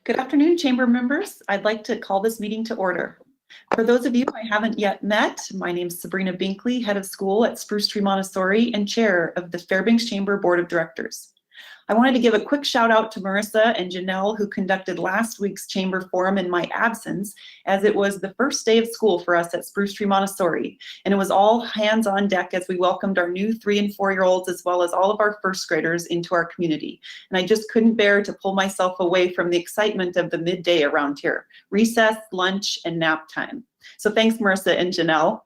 Good afternoon, Chamber members. I'd like to call this meeting to order. For those of you I haven't yet met, my name is Sabrina Binkley, Head of School at Spruce Tree Montessori and Chair of the Fairbanks Chamber Board of Directors. I wanted to give a quick shout out to Marissa and Janelle, who conducted last week's Chamber Forum in my absence, as it was the first day of school for us at Spruce Tree Montessori, and it was all hands on deck as we welcomed our new 3- and 4-year-olds as well as all of our first graders into our community. And I just couldn't bear to pull myself away from the excitement of the midday around here, recess, lunch, and nap time. So thanks, Marissa and Janelle.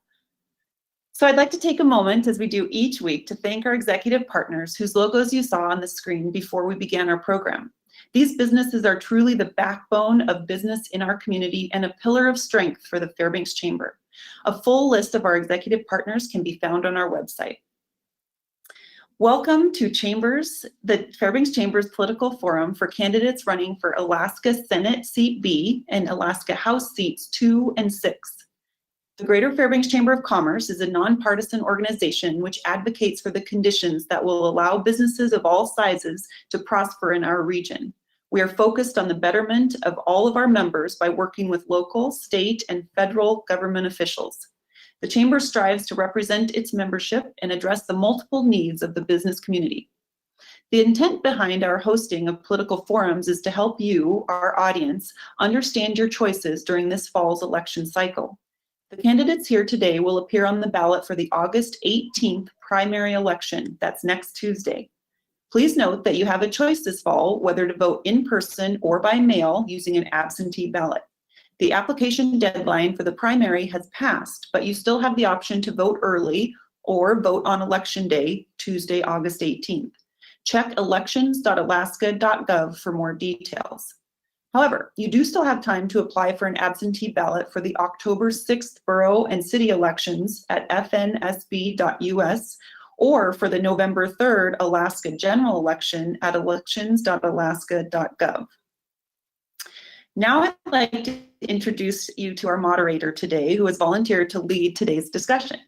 So I'd like to take a moment, as we do each week, to thank our executive partners whose logos you saw on the screen before we began our program. These businesses are truly the backbone of business in our community and a pillar of strength for the Fairbanks Chamber. A full list of our executive partners can be found on our website. Welcome to the Fairbanks Chamber's Political Forum for candidates running for Alaska Senate Seat B and Alaska House Seats 2 and 6. The Greater Fairbanks Chamber of Commerce is a nonpartisan organization which advocates for the conditions that will allow businesses of all sizes to prosper in our region. We are focused on the betterment of all of our members by working with local, state, and federal government officials. The Chamber strives to represent its membership and address the multiple needs of the business community. The intent behind our hosting of political forums is to help you, our audience, understand your choices during this fall's election cycle. The candidates here today will appear on the ballot for the August 18th primary election. That's next Tuesday. Please note that you have a choice this fall whether to vote in person or by mail using an absentee ballot. The application deadline for the primary has passed, but you still have the option to vote early or vote on Election Day, Tuesday, August 18th. Check elections.alaska.gov for more details. However, you do still have time to apply for an absentee ballot for the October 6th borough and city elections at fnsb.us or for the November 3rd Alaska general election at elections.alaska.gov. Now I'd like to introduce you to our moderator today, who has volunteered to lead today's discussion.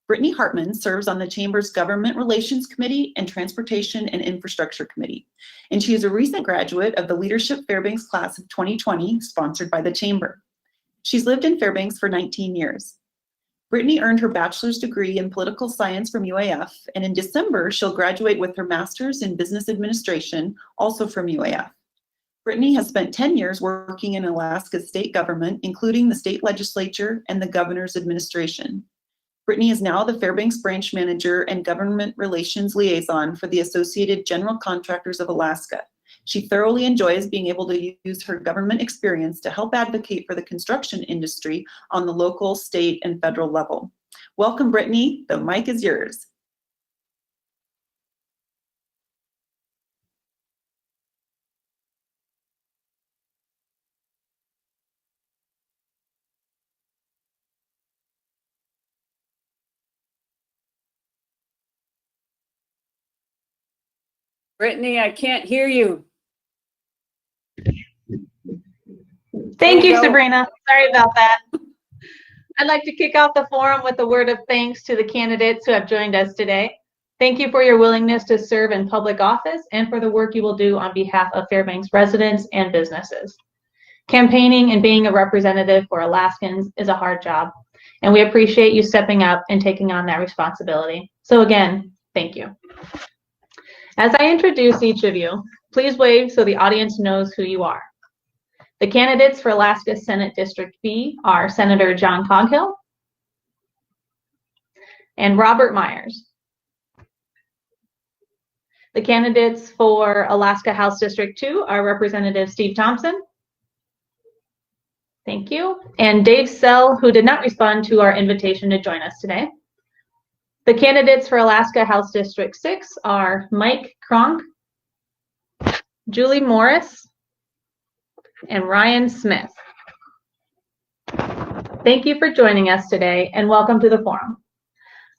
Brittany Hartman serves on the Chamber's Government Relations Committee and Transportation and Infrastructure Committee, and she is a recent graduate of the Leadership Fairbanks class of 2020, sponsored by the Chamber. She's lived in Fairbanks for 19 years. Brittany earned her bachelor's degree in political science from UAF, and in December, she'll graduate with her master's in business administration, also from UAF. Brittany has spent 10 years working in Alaska's state government, including the state legislature and the governor's administration. Brittany is now the Fairbanks Branch Manager and Government Relations Liaison for the Associated General Contractors of Alaska. She thoroughly enjoys being able to use her government experience to help advocate for the construction industry on the local, state, and federal level. Welcome, Brittany. The mic is yours. Brittany, I can't hear you. Thank you, Sabrina. Sorry about that. I'd like to kick off the forum with a word of thanks to the candidates who have joined us today. Thank you for your willingness to serve in public office and for the work you will do on behalf of Fairbanks residents and businesses. Campaigning and being a representative for Alaskans is a hard job, and we appreciate you stepping up and taking on that responsibility. So again, thank you. As I introduce each of you, please wave so the audience knows who you are. The candidates for Alaska Senate District B are Senator John Coghill and Robert Myers. The candidates for Alaska House District 2 are Representative Steve Thompson. Thank you. And Dave Sell, who did not respond to our invitation to join us today. The candidates for Alaska House District 6 are Mike Kronk, Julie Morris, and Ryan Smith. Thank you for joining us today and welcome to the forum.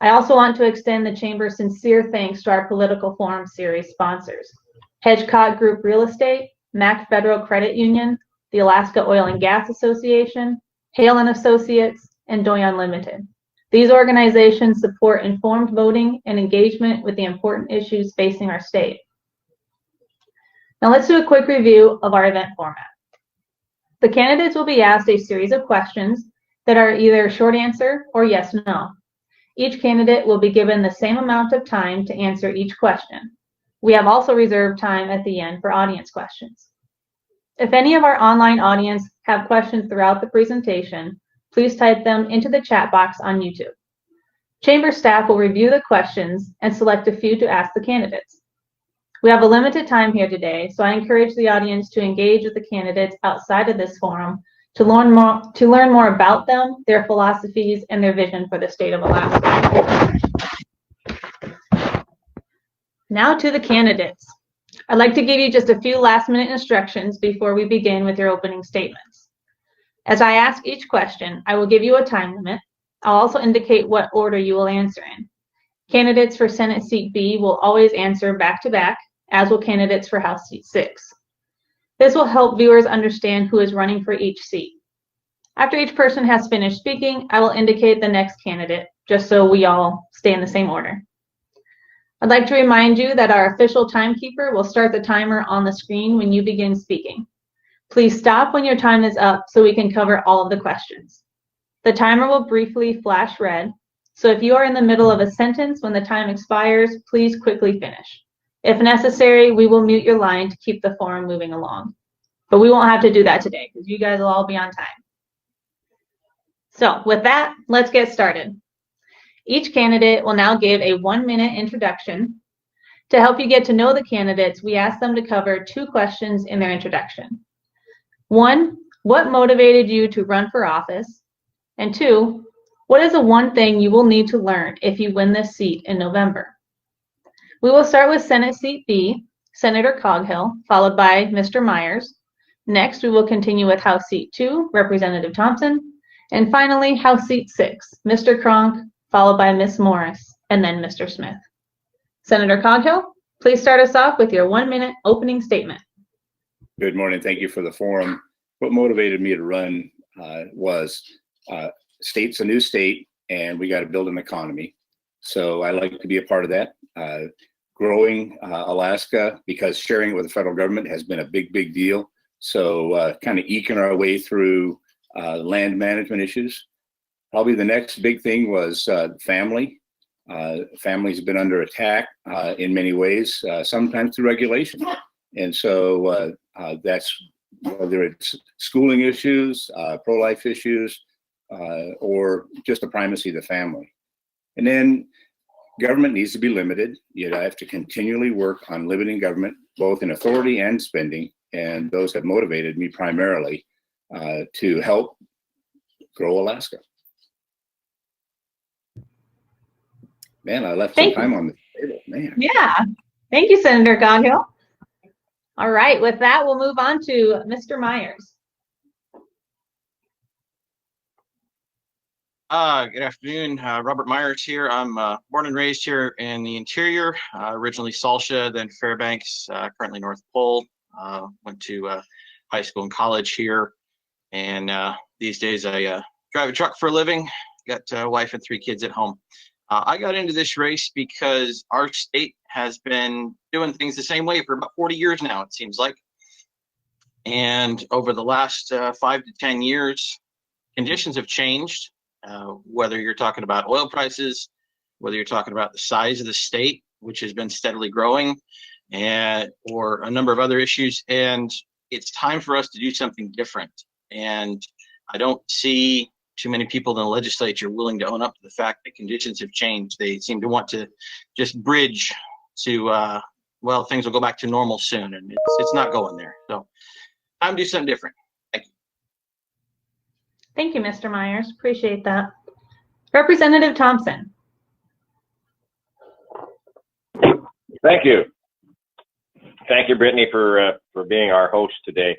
I also want to extend the Chamber's sincere thanks to our Political Forum Series sponsors, Hedgecott Group Real Estate, Mac Federal Credit Union, the Alaska Oil and Gas Association, Hale and Associates, and Doi Unlimited. These organizations support informed voting and engagement with the important issues facing our state. Now let's do a quick review of our event format. The candidates will be asked a series of questions that are either short answer or yes, no. Each candidate will be given the same amount of time to answer each question. We have also reserved time at the end for audience questions. If any of our online audience have questions throughout the presentation, please type them into the chat box on YouTube. Chamber staff will review the questions and select a few to ask the candidates. We have a limited time here today, so I encourage the audience to engage with the candidates outside of this forum to learn more about them, their philosophies, and their vision for the state of Alaska. Now to the candidates. I'd like to give you just a few last-minute instructions before we begin with your opening statements. As I ask each question, I will give you a time limit. I'll also indicate what order you will answer in. Candidates for Senate Seat B will always answer back-to-back, as will candidates for House Seat 6. This will help viewers understand who is running for each seat. After each person has finished speaking, I will indicate the next candidate, just so we all stay in the same order. I'd like to remind you that our official timekeeper will start the timer on the screen when you begin speaking. Please stop when your time is up so we can cover all of the questions. The timer will briefly flash red, so if you are in the middle of a sentence when the time expires, please quickly finish. If necessary, we will mute your line to keep the forum moving along. But we won't have to do that today because you guys will all be on time. So with that, let's get started. Each candidate will now give a 1-minute introduction. To help you get to know the candidates, we ask them to cover 2 questions in their introduction. 1, what motivated you to run for office? And 2, what is the one thing you will need to learn if you win this seat in November? We will start with Senate Seat B, Senator Coghill, followed by Mr. Myers. Next, we will continue with House Seat 2, Representative Thompson. And finally, House Seat 6, Mr. Cronk, followed by Ms. Morris, and then Mr. Smith. Senator Coghill, please start us off with your 1-minute opening statement. Good morning. Thank you for the forum. What motivated me to run was state's a new state, and we got to build an economy. So I like to be a part of that. Growing Alaska, because sharing it with the federal government has been a big, big deal. So kind of eking our way through land management issues. Probably the next big thing was family. Families have been under attack in many ways, sometimes through regulation. And so that's whether it's schooling issues, pro-life issues, or just the primacy of the family. And then government needs to be limited. You have to continually work on limiting government, both in authority and spending. And those have motivated me primarily to help grow Alaska. Man, I left some time on the table, man. Yeah, thank you, Senator Coghill. All right, with that, we'll move on to Mr. Myers. Good afternoon, Robert Myers here. I'm born and raised here in the interior, originally Salsha, then Fairbanks, currently North Pole. Went to high school and college here. And these days I drive a truck for a living, got a wife and 3 kids at home. I got into this race because our state has been doing things the same way for about 40 years now, it seems like. And over the last 5 to 10 years, conditions have changed. Whether you're talking about oil prices, whether you're talking about the size of the state, which has been steadily growing, or a number of other issues. And it's time for us to do something different. And I don't see too many people in the legislature willing to own up to the fact that conditions have changed. They seem to want to just bridge to, well, things will go back to normal soon, and it's not going there. So time to do something different. Thank you. Thank you, Mr. Myers. Appreciate that. Representative Thompson. Thank you. Thank you, Brittany, for being our host today.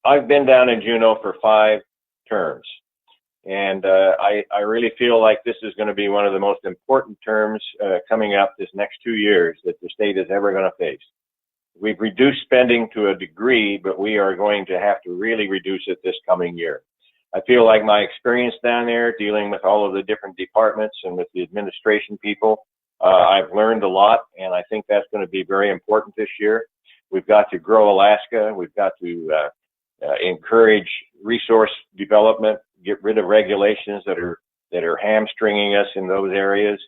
I've been down in Juneau for 5 terms, and I really feel like this is going to be one of the most important terms coming up this next 2 years that the state is ever going to face. We've reduced spending to a degree, but we are going to have to really reduce it this coming year. I feel like my experience down there dealing with all of the different departments and with the administration people I've learned a lot, and I think that's going to be very important this year. We've got to grow Alaska. We've got to encourage resource development, get rid of regulations that are hamstringing us in those areas.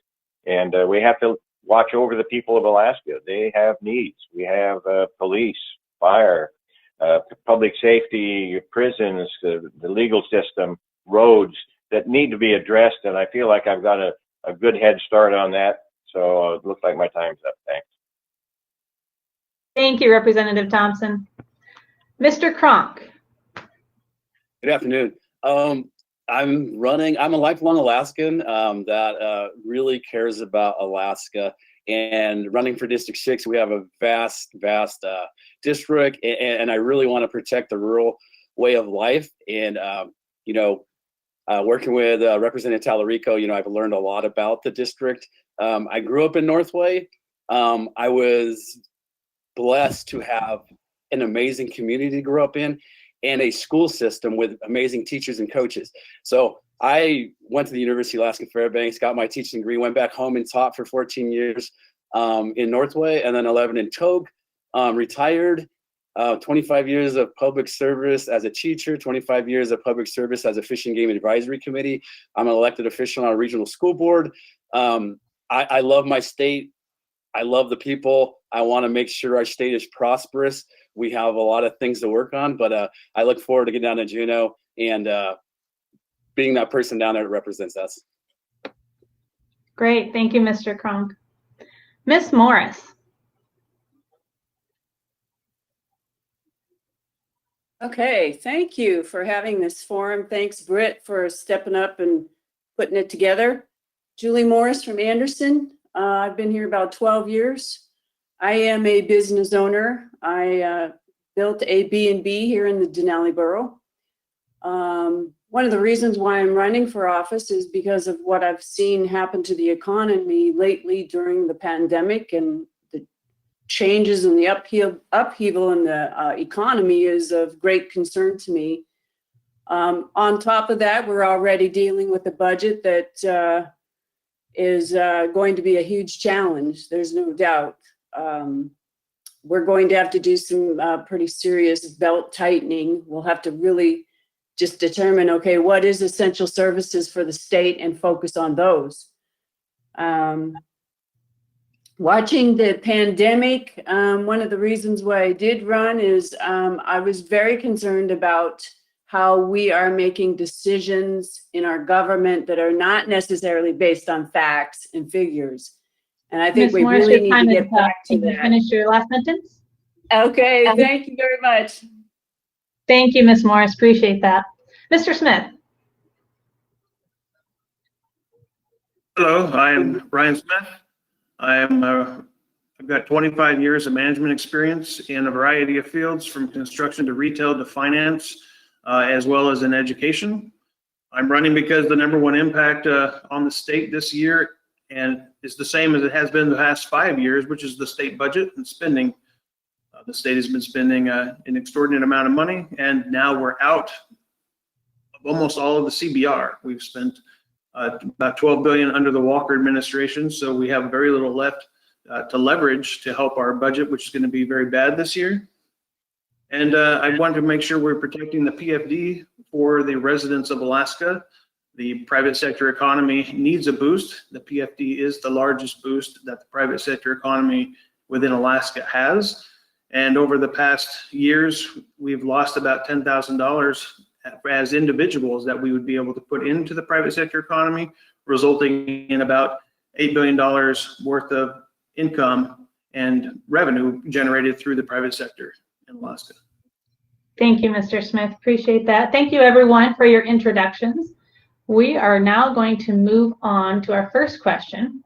And we have to watch over the people of Alaska. They have needs. We have police, fire, public safety, prisons, the legal system, roads that need to be addressed. And I feel like I've got a good head start on that. So it looks like my time's up. Thanks. Thank you, Representative Thompson. Mr. Kronk. Good afternoon. I'm a lifelong Alaskan that really cares about Alaska, and running for District 6, we have a vast district, and I really want to protect the rural way of life. And, working with Representative Tallarico, I've learned a lot about the district. I grew up in Northway. I was blessed to have an amazing community to grow up in, and a school system with amazing teachers and coaches. So I went to the University of Alaska Fairbanks, got my teaching degree, went back home and taught for 14 years in Northway, and then 11 in Togue, retired, 25 years of public service as a teacher, 25 years of public service as a Fish and Game Advisory Committee. I'm an elected official on a regional school board. I love my state. I love the people. I want to make sure our state is prosperous. We have a lot of things to work on, but I look forward to getting down to Juneau and being that person down there that represents us. Great. Thank you, Mr. Kronk. Ms. Morris. Okay, thank you for having this forum. Thanks, Britt, for stepping up and putting it together. Julie Morris from Anderson. I've been here about 12 years. I am a business owner. I built a B&B here in the Denali Borough. One of the reasons why I'm running for office is because of what I've seen happen to the economy lately during the pandemic, and the changes in the upheaval in the economy is of great concern to me. On top of that, we're already dealing with a budget that is going to be a huge challenge. There's no doubt. We're going to have to do some pretty serious belt tightening. We'll have to really just determine, okay, what is essential services for the state and focus on those. Watching the pandemic, one of the reasons why I did run is I was very concerned about how we are making decisions in our government that are not necessarily based on facts and figures. And I think Ms. we Morris, really your need time to is get back up. to Can you that. finish your last sentence? Okay, thank you very much. Thank you, Ms. Morris. Appreciate that. Mr. Smith. Hello, I am Brian Smith. I've got 25 years of management experience in a variety of fields, from construction to retail to finance, as well as in education. I'm running because the #1 impact on the state this year and is the same as it has been the past 5 years, which is the state budget and spending. The state has been spending an extraordinary amount of money, and now we're out of almost all of the CBR. We've spent about $12 billion under the Walker administration, so we have very little left to leverage to help our budget, which is going to be very bad this year. And I want to make sure we're protecting the PFD for the residents of Alaska. The private sector economy needs a boost. The PFD is the largest boost that the private sector economy within Alaska has. And over the past years, we've lost about $10,000 as individuals that we would be able to put into the private sector economy, resulting in about $8 billion worth of income and revenue generated through the private sector in Alaska. Thank you, Mr. Smith. Appreciate that. Thank you, everyone, for your introductions. We are now going to move on to our first question.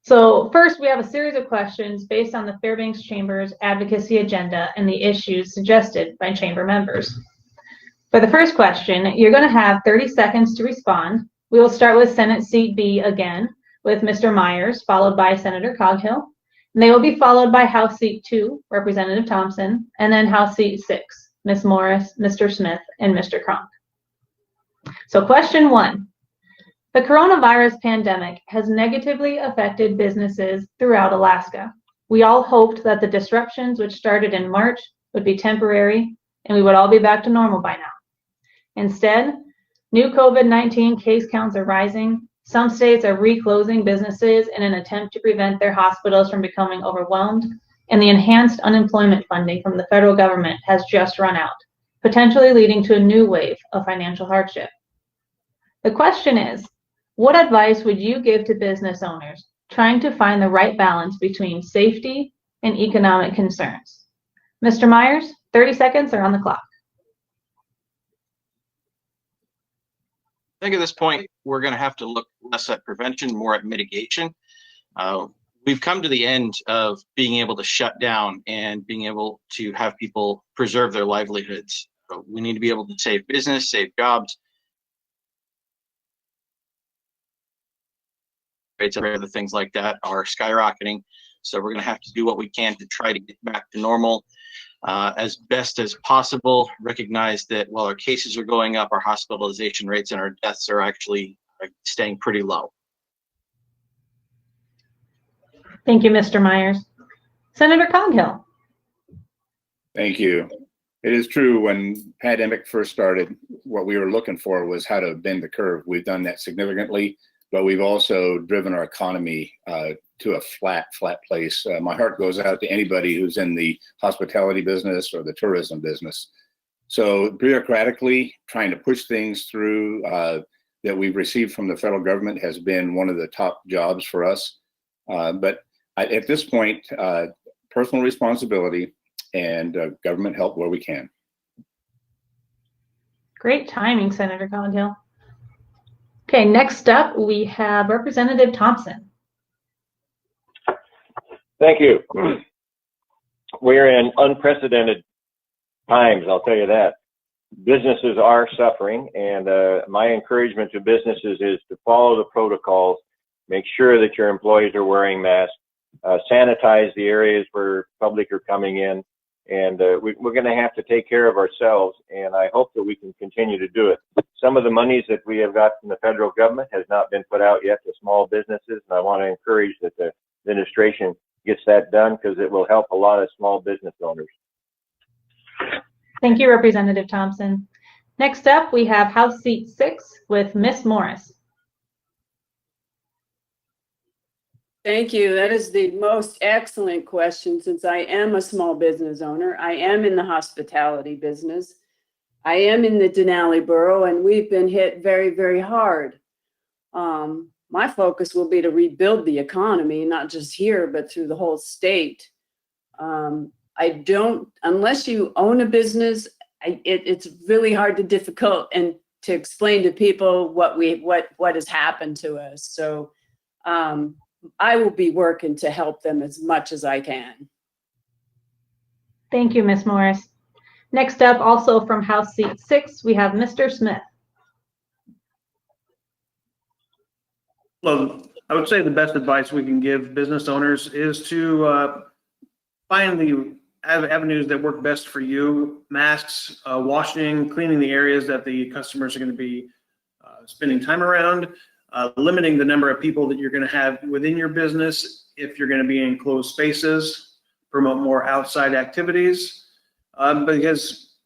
So first, we have a series of questions based on the Fairbanks Chamber's advocacy agenda and the issues suggested by chamber members. For the first question, you're going to have 30 seconds to respond. We will start with Senate Seat B again with Mr. Myers, followed by Senator Coghill. And they will be followed by House Seat 2, Representative Thompson, and then House Seat 6, Ms. Morris, Mr. Smith, and Mr. Kronk. So question 1, The coronavirus pandemic has negatively affected businesses throughout Alaska. We all hoped that the disruptions which started in March would be temporary and we would all be back to normal by now. Instead, new COVID-19 case counts are rising. Some states are reclosing businesses in an attempt to prevent their hospitals from becoming overwhelmed, and the enhanced unemployment funding from the federal government has just run out, potentially leading to a new wave of financial hardship. The question is, what advice would you give to business owners trying to find the right balance between safety and economic concerns? Mr. Myers, 30 seconds are on the clock. I think at this point, we're going to have to look less at prevention, more at mitigation. We've come to the end of being able to shut down and being able to have people preserve their livelihoods. We need to be able to save business, save jobs. Rates of other things like that are skyrocketing. So we're going to have to do what we can to try to get back to normal as best as possible. Recognize that while our cases are going up, our hospitalization rates and our deaths are actually staying pretty low. Thank you, Mr. Myers. Senator Coghill. Thank you. It is true, when pandemic first started, what we were looking for was how to bend the curve. We've done that significantly, but we've also driven our economy to a flat place. My heart goes out to anybody who's in the hospitality business or the tourism business. So bureaucratically, trying to push things through that we've received from the federal government has been one of the top jobs for us. But at this point, personal responsibility and government help where we can. Great timing, Senator Coghill. Okay, next up, we have Representative Thompson. Thank you. We're in unprecedented times, I'll tell you that. Businesses are suffering, and my encouragement to businesses is to follow the protocols, make sure that your employees are wearing masks, sanitize the areas where public are coming in, and we're going to have to take care of ourselves, and I hope that we can continue to do it. Some of the monies that we have got from the federal government has not been put out yet to small businesses, and I want to encourage that the administration gets that done, because it will help a lot of small business owners. Thank you, Representative Thompson. Next up, we have House Seat 6 with Ms. Morris. Thank you. That is the most excellent question, since I am a small business owner. I am in the hospitality business. I am in the Denali Borough, and we've been hit very, very hard. My focus will be to rebuild the economy, not just here, but through the whole state. Unless you own a business, it's really hard to difficult and to explain to people what has happened to us. So I will be working to help them as much as I can. Thank you, Ms. Morris. Next up, also from House Seat 6, we have Mr. Smith. Well, I would say the best advice we can give business owners is to find the avenues that work best for you. Masks, washing, cleaning the areas that the customers are going to be spending time around, limiting the number of people that you're going to have within your business if you're going to be in closed spaces, promote more outside activities, because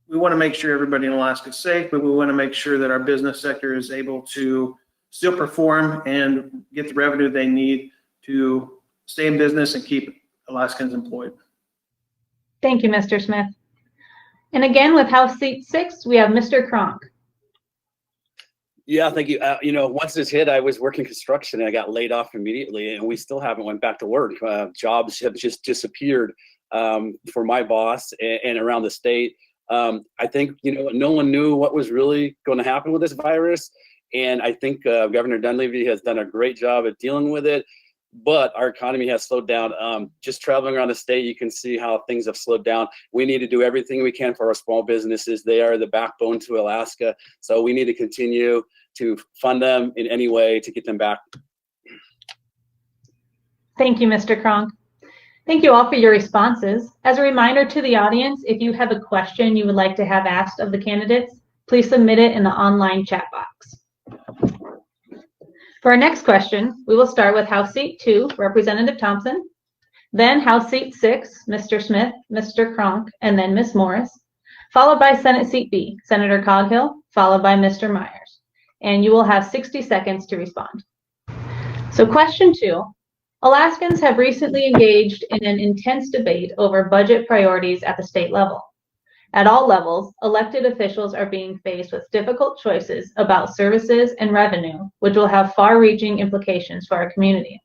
we want to make sure everybody in Alaska is safe, but we want to make sure that our business sector is able to still perform and get the revenue they need to stay in business and keep Alaskans employed. Thank you, Mr. Smith. And again, with House Seat 6, we have Mr. Kronk. Yeah, thank you. Once this hit, I was working construction and I got laid off immediately, and we still haven't went back to work. Jobs have just disappeared for my boss and around the state. I think, no one knew what was really going to happen with this virus. And I think Governor Dunleavy has done a great job at dealing with it, but our economy has slowed down. Just traveling around the state, you can see how things have slowed down. We need to do everything we can for our small businesses. They are the backbone to Alaska. So we need to continue to fund them in any way to get them back. Thank you, Mr. Kronk. Thank you all for your responses. As a reminder to the audience, if you have a question you would like to have asked of the candidates, please submit it in the online chat box. For our next question, we will start with House Seat 2, Representative Thompson, then House Seat 6, Mr. Smith, Mr. Cronk, and then Ms. Morris, followed by Senate Seat B, Senator Coghill, followed by Mr. Myers. And you will have 60 seconds to respond. So question 2, Alaskans have recently engaged in an intense debate over budget priorities at the state level. At all levels, elected officials are being faced with difficult choices about services and revenue, which will have far-reaching implications for our community.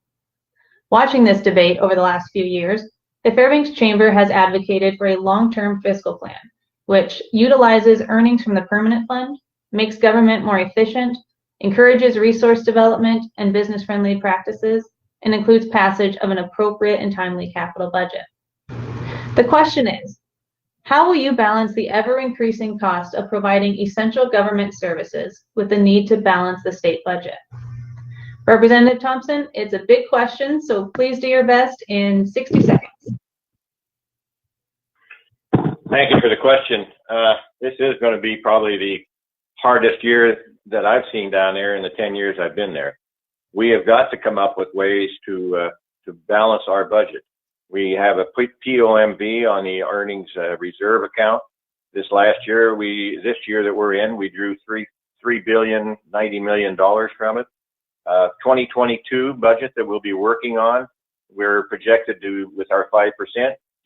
Watching this debate over the last few years, the Fairbanks Chamber has advocated for a long-term fiscal plan, which utilizes earnings from the permanent fund, makes government more efficient, encourages resource development and business-friendly practices, and includes passage of an appropriate and timely capital budget. The question is, how will you balance the ever-increasing cost of providing essential government services with the need to balance the state budget? Representative Thompson, it's a big question, so please do your best in 60 seconds. Thank you for the question. This is going to be probably the hardest year that I've seen down there in the 10 years I've been there. We have got to come up with ways to balance our budget. We have a POMV on the earnings reserve account. This year that we're in, we drew $3.09 billion from it. 2022 budget that we'll be working on, we're projected to, with our 5%,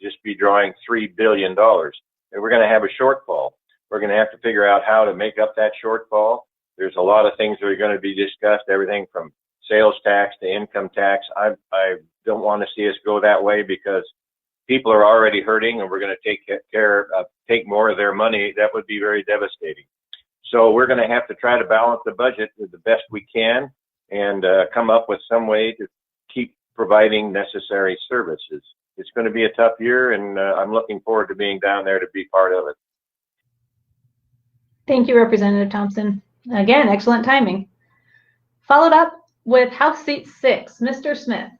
just be drawing $3 billion. And we're going to have a shortfall. We're going to have to figure out how to make up that shortfall. There's a lot of things that are going to be discussed, everything from sales tax to income tax. I don't want to see us go that way because people are already hurting and we're going to take more of their money. That would be very devastating. So we're going to have to try to balance the budget with the best we can and come up with some way to keep providing necessary services. It's going to be a tough year, and I'm looking forward to being down there to be part of it. Thank you, Representative Thompson. Again, excellent timing. Followed up with House Seat 6, Mr. Smith.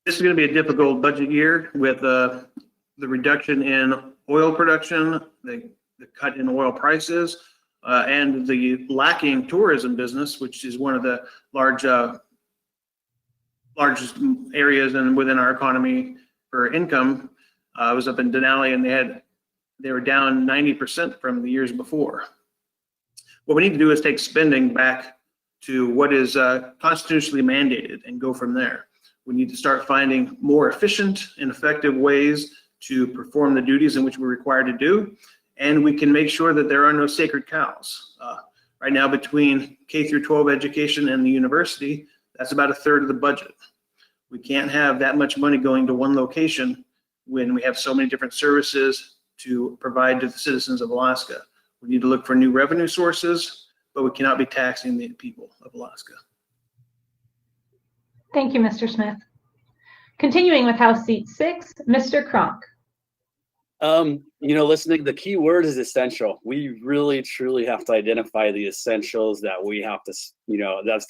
This is going to be a difficult budget year with the reduction in oil production, the cut in oil prices, and the lacking tourism business, which is one of the largest areas within our economy for income. I was up in Denali and they were down 90% from the years before. What we need to do is take spending back to what is constitutionally mandated and go from there. We need to start finding more efficient and effective ways to perform the duties in which we're required to do. And we can make sure that there are no sacred cows. Right now, between K through 12 education and the university, that's about 1/3 of the budget. We can't have that much money going to one location when we have so many different services to provide to the citizens of Alaska. We need to look for new revenue sources, but we cannot be taxing the people of Alaska. Thank you, Mr. Smith. Continuing with House Seat 6, Mr. Cronk. Listening, the key word is essential. We really, truly have to identify the essentials that we have to,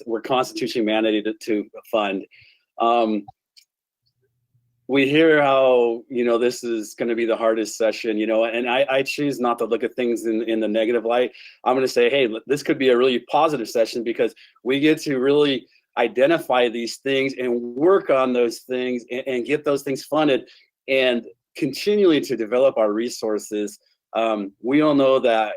we're constitutionally mandated to fund. We hear how, this is going to be the hardest session, and I choose not to look at things in the negative light. I'm going to say, hey, this could be a really positive session because we get to really identify these things and work on those things and get those things funded and continually to develop our resources. We all know that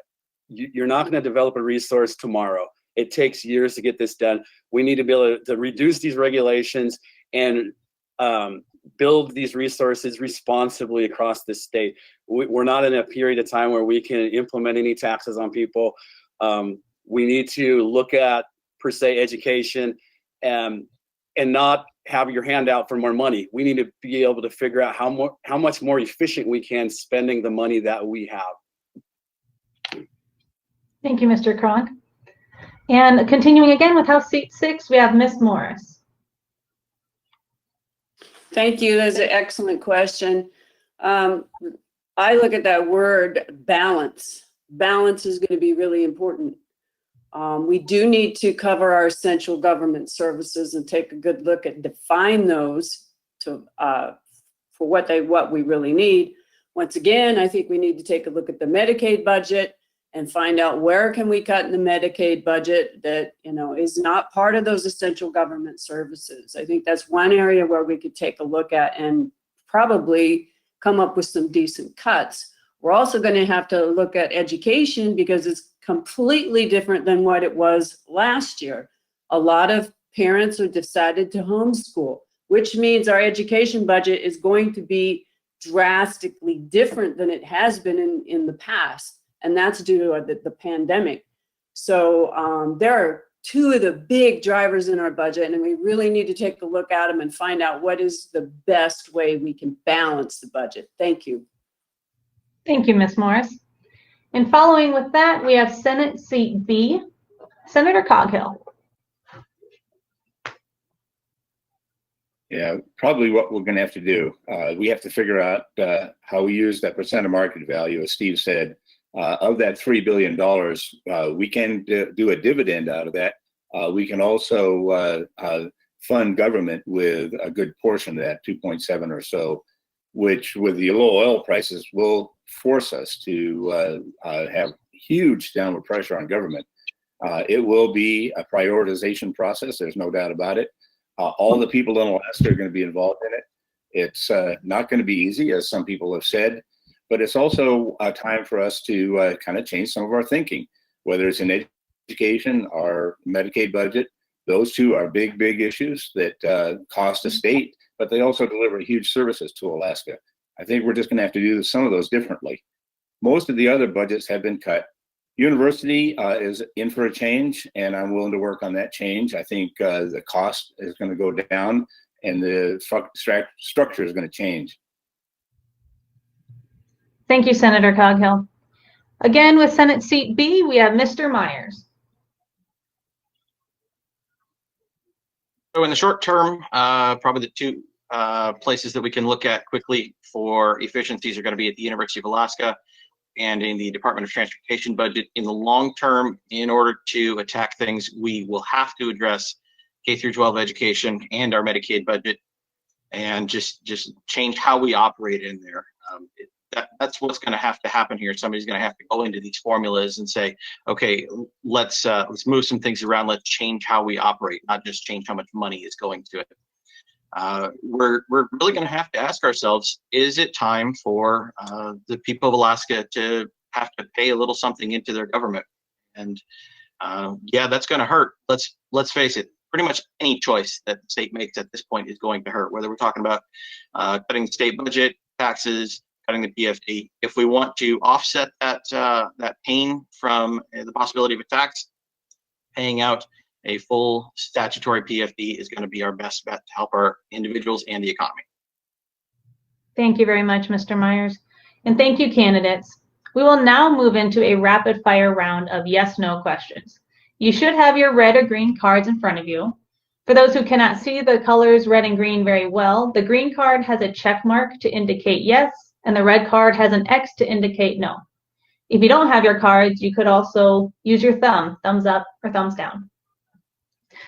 you're not going to develop a resource tomorrow. It takes years to get this done. We need to be able to reduce these regulations and build these resources responsibly across the state. We're not in a period of time where we can implement any taxes on people. We need to look at, per se, education and not have your hand out for more money. We need to be able to figure out how much more efficient we can spending the money that we have. Thank you, Mr. Cronk. And continuing again with House Seat 6, we have Ms. Morris. Thank you. That's an excellent question. I look at that word balance. Balance is going to be really important. We do need to cover our essential government services and take a good look at define those for what we really need. Once again, I think we need to take a look at the Medicaid budget and find out where can we cut in the Medicaid budget that, is not part of those essential government services. I think that's one area where we could take a look at and probably come up with some decent cuts. We're also going to have to look at education because it's completely different than what it was last year. A lot of parents have decided to homeschool, which means our education budget is going to be drastically different than it has been in the past. And that's due to the pandemic. So there are two of the big drivers in our budget, and we really need to take a look at them and find out what is the best way we can balance the budget. Thank you. Thank you, Ms. Morris. And following with that, we have Senate Seat B, Senator Coghill. Yeah, probably what we're going to have to do. We have to figure out how we use that percent of market value, as Steve said. Of that $3 billion, we can do a dividend out of that. We can also fund government with a good portion of that, 2.7 or so, which with the low oil prices will force us to have huge downward pressure on government. It will be a prioritization process. There's no doubt about it. All the people in Alaska are going to be involved in it. It's not going to be easy, as some people have said, but it's also a time for us to kind of change some of our thinking, whether it's in education or Medicaid budget. Those two are big, big issues that cost the state, but they also deliver huge services to Alaska. I think we're just going to have to do some of those differently. Most of the other budgets have been cut. University is in for a change, and I'm willing to work on that change. I think the cost is going to go down, and the structure is going to change. Thank you, Senator Coghill. Again, with Senate Seat B, we have Mr. Myers. So in the short term, probably the two places that we can look at quickly for efficiencies are going to be at the University of Alaska and in the Department of Transportation budget. In the long term, in order to attack things, we will have to address K through 12 education and our Medicaid budget, and just change how we operate in there. That's what's going to have to happen here. Somebody's going to have to go into these formulas and say, okay, let's move some things around. Let's change how we operate, not just change how much money is going to it. We're really going to have to ask ourselves, is it time for the people of Alaska to have to pay a little something into their government? And yeah, that's going to hurt. Let's face it. Pretty much any choice that the state makes at this point is going to hurt, whether we're talking about cutting the state budget, taxes, cutting the PFD. If we want to offset that pain from the possibility of a tax, paying out a full statutory PFD is going to be our best bet to help our individuals and the economy. Thank you very much, Mr. Myers. And thank you, candidates. We will now move into a rapid fire round of yes/no questions. You should have your red or green cards in front of you. For those who cannot see the colors red and green very well, the green card has a check mark to indicate yes, and the red card has an X to indicate no. If you don't have your cards, you could also use your thumbs up or thumbs down.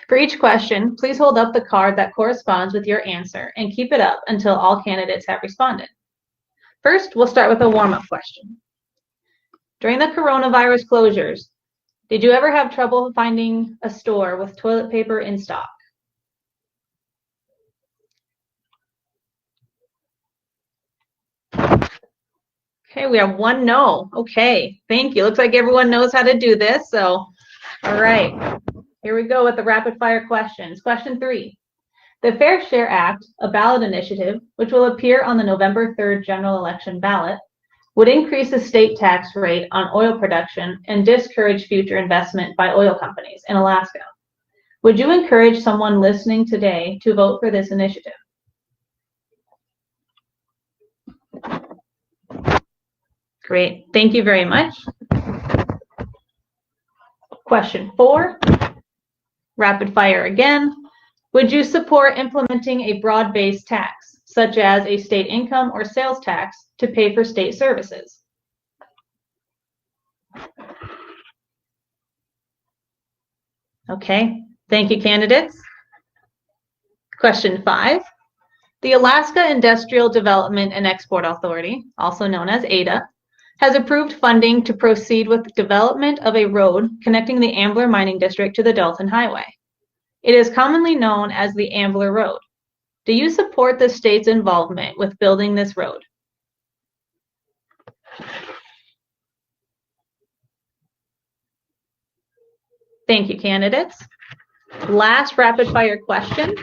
For each question, please hold up the card that corresponds with your answer and keep it up until all candidates have responded. First, we'll start with a warm-up question. During the coronavirus closures, did you ever have trouble finding a store with toilet paper in stock? Okay, we have one no. Okay, thank you. Looks like everyone knows how to do this. So, all right, here we go with the rapid fire questions. Question 3. The Fair Share Act, a ballot initiative, which will appear on the November 3rd general election ballot, would increase the state tax rate on oil production and discourage future investment by oil companies in Alaska. Would you encourage someone listening today to vote for this initiative? Great, thank you very much. Question 4, rapid fire again. Would you support implementing a broad-based tax, such as a state income or sales tax, to pay for state services? Okay, thank you, candidates. Question 5. The Alaska Industrial Development and Export Authority, also known as ADA, has approved funding to proceed with the development of a road connecting the Ambler Mining District to the Dalton Highway. It is commonly known as the Ambler Road. Do you support the state's involvement with building this road? Thank you, candidates. Last rapid fire question.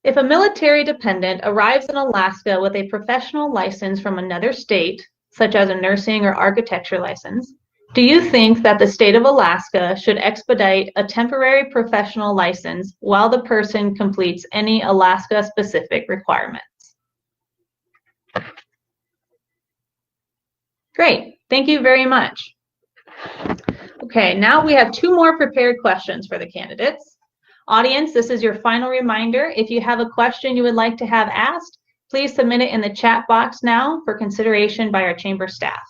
If a military dependent arrives in Alaska with a professional license from another state, such as a nursing or architecture license, do you think that the state of Alaska should expedite a temporary professional license while the person completes any Alaska-specific requirements? Great, thank you very much. Okay, now we have 2 more prepared questions for the candidates. Audience, this is your final reminder. If you have a question you would like to have asked, please submit it in the chat box now for consideration by our chamber staff.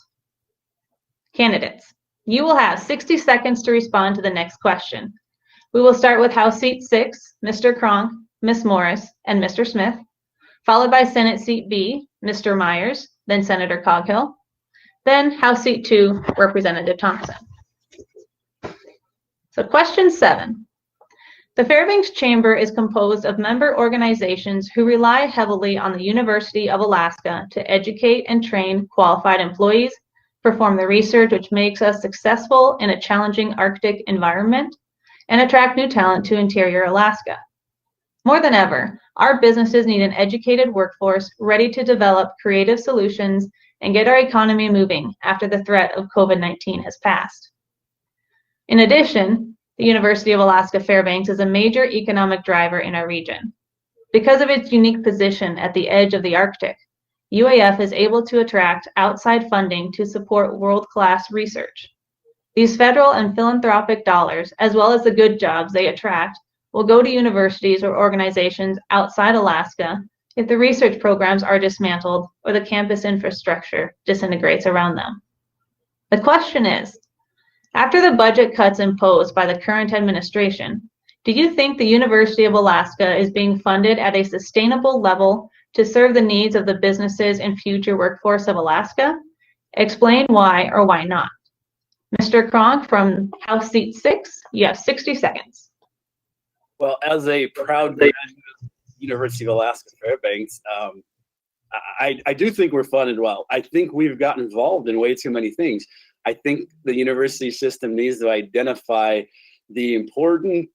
Candidates, you will have 60 seconds to respond to the next question. We will start with House Seat 6, Mr. Cronk, Ms. Morris, and Mr. Smith, followed by Senate Seat B, Mr. Myers, then Senator Coghill, then House Seat 2, Representative Thompson. So question 7. The Fairbanks Chamber is composed of member organizations who rely heavily on the University of Alaska to educate and train qualified employees, perform the research which makes us successful in a challenging Arctic environment, and attract new talent to interior Alaska. More than ever, our businesses need an educated workforce ready to develop creative solutions and get our economy moving after the threat of COVID-19 has passed. In addition, the University of Alaska Fairbanks is a major economic driver in our region. Because of its unique position at the edge of the Arctic, UAF is able to attract outside funding to support world-class research. These federal and philanthropic dollars, as well as the good jobs they attract, will go to universities or organizations outside Alaska if the research programs are dismantled or the campus infrastructure disintegrates around them. The question is, after the budget cuts imposed by the current administration, do you think the University of Alaska is being funded at a sustainable level to serve the needs of the businesses and future workforce of Alaska? Explain why or why not. Mr. Cronk from House Seat 6, you have 60 seconds. Well, as a proud graduate of the University of Alaska Fairbanks, I do think we're funded well. I think we've gotten involved in way too many things. I think the university system needs to identify the important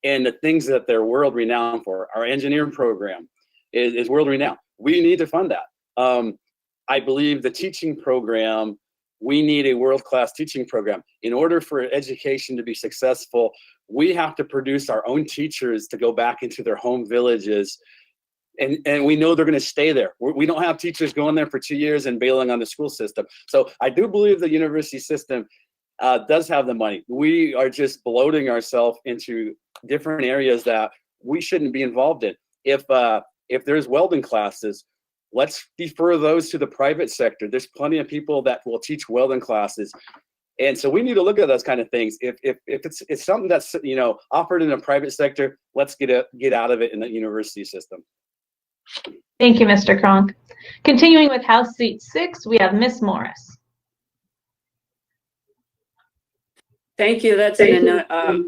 and the things that they're world renowned for. Our engineering program is world renowned. We need to fund that. I believe the teaching program, we need a world-class teaching program. In order for education to be successful, we have to produce our own teachers to go back into their home villages. And we know they're going to stay there. We don't have teachers going there for 2 years and bailing on the school system. So I do believe the university system does have the money. We are just bloating ourselves into different areas that we shouldn't be involved in. If there's welding classes, let's defer those to the private sector. There's plenty of people that will teach welding classes. And so we need to look at those kind of things. If it's something that's offered in the private sector, let's get out of it in the university system. Thank you, Mr. Cronk. Continuing with House Seat 6, we have Ms. Morris. Thank you. That's a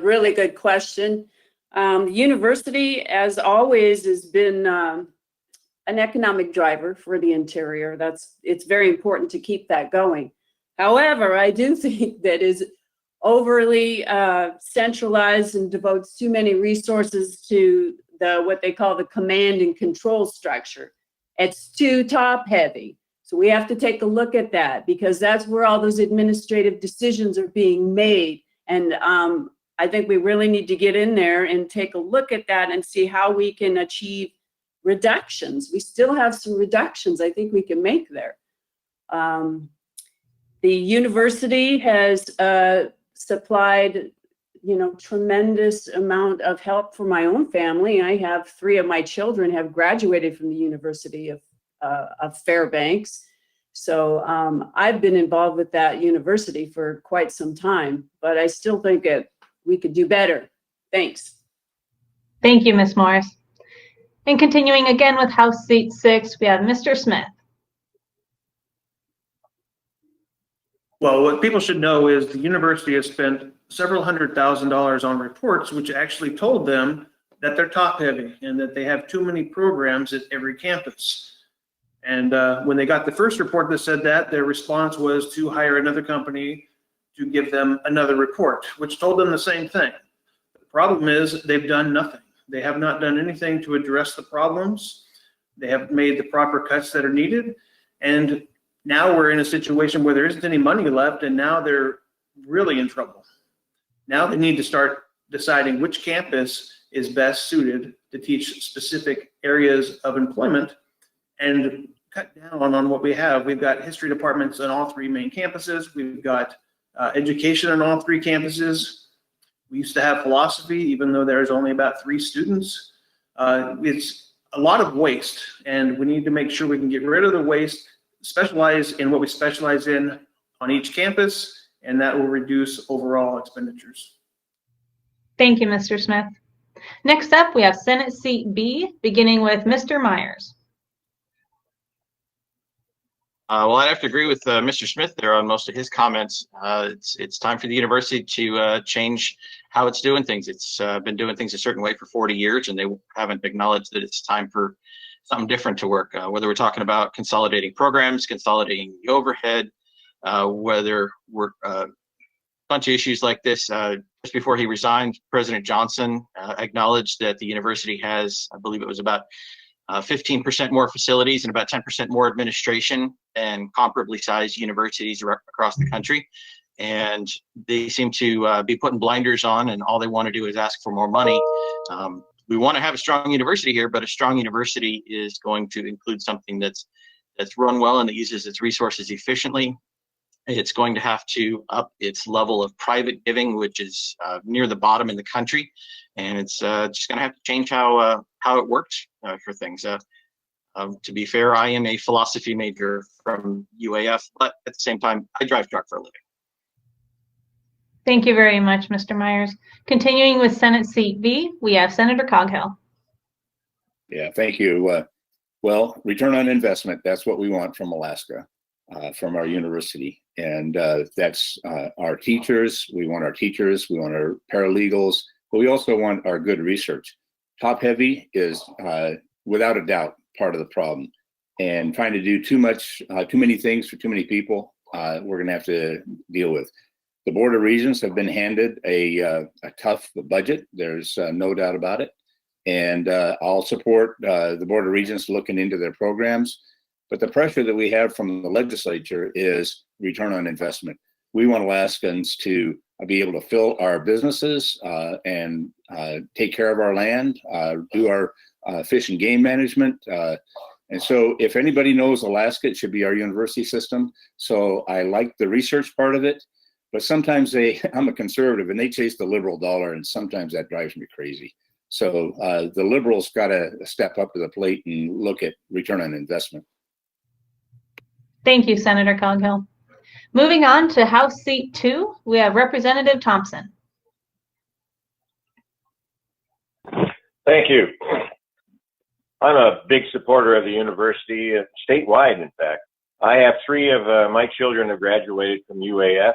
really good question. University, as always, has been an economic driver for the interior. It's very important to keep that going. However, I do think that is overly centralized and devotes too many resources to what they call the command and control structure. It's too top heavy. So we have to take a look at that, because that's where all those administrative decisions are being made. And I think we really need to get in there and take a look at that and see how we can achieve reductions. We still have some reductions I think we can make there. The university has supplied tremendous amount of help for my own family. I have 3 of my children have graduated from the University of Fairbanks. So I've been involved with that university for quite some time, but I still think we could do better. Thanks. Thank you, Ms. Morris. And continuing again with House Seat 6, we have Mr. Smith. Well, what people should know is the university has spent several $100,000 on reports, which actually told them that they're top heavy and that they have too many programs at every campus. And when they got the first report that said that, their response was to hire another company to give them another report, which told them the same thing. The problem is they've done nothing. They have not done anything to address the problems. They have made the proper cuts that are needed. And now we're in a situation where there isn't any money left, and now they're really in trouble. Now they need to start deciding which campus is best suited to teach specific areas of employment and cut down on what we have. We've got history departments on all three main campuses. We've got education on all three campuses. We used to have philosophy, even though there's only about 3 students. It's a lot of waste, and we need to make sure we can get rid of the waste, specialize in what we specialize in on each campus, and that will reduce overall expenditures. Thank you, Mr. Smith. Next up, we have Senate Seat B, beginning with Mr. Myers. Well, I'd have to agree with Mr. Smith there on most of his comments. It's time for the university to change how it's doing things. It's been doing things a certain way for 40 years, and they haven't acknowledged that it's time for something different to work. Whether we're talking about consolidating programs, consolidating the overhead, whether we're a bunch of issues like this. Just before he resigned, President Johnson acknowledged that the university has, I believe it was about 15% more facilities and about 10% more administration than comparably sized universities across the country. And they seem to be putting blinders on, and all they want to do is ask for more money. We want to have a strong university here, but a strong university is going to include something that's run well and that uses its resources efficiently. It's going to have to up its level of private giving, which is near the bottom in the country, and it's just going to have to change how it works for things. To be fair, I am a philosophy major from UAF, but at the same time, I drive truck for a living. Thank you very much, Mr. Myers. Continuing with Senate Seat B, we have Senator Coghill. Yeah, thank you. Well, return on investment, that's what we want from Alaska, from our university. And that's our teachers. We want our teachers, we want our paralegals, but we also want our good research. Top heavy is without a doubt part of the problem. And trying to do too many things for too many people, we're gonna have to deal with. The Board of Regents have been handed a tough budget. There's no doubt about it. And I'll support the Board of Regents looking into their programs. But the pressure that we have from the legislature is return on investment. We want Alaskans to be able to fill our businesses and take care of our land, do our fish and game management. And so if anybody knows Alaska, it should be our university system. So I like the research part of it. But sometimes I'm a conservative, and they chase the liberal dollar, and sometimes that drives me crazy. So the liberals got to step up to the plate and look at return on investment. Thank you, Senator Coghill. Moving on to House Seat 2, we have Representative Thompson. Thank you. I'm a big supporter of the university, statewide, in fact. I have 3 of my children have graduated from UAF.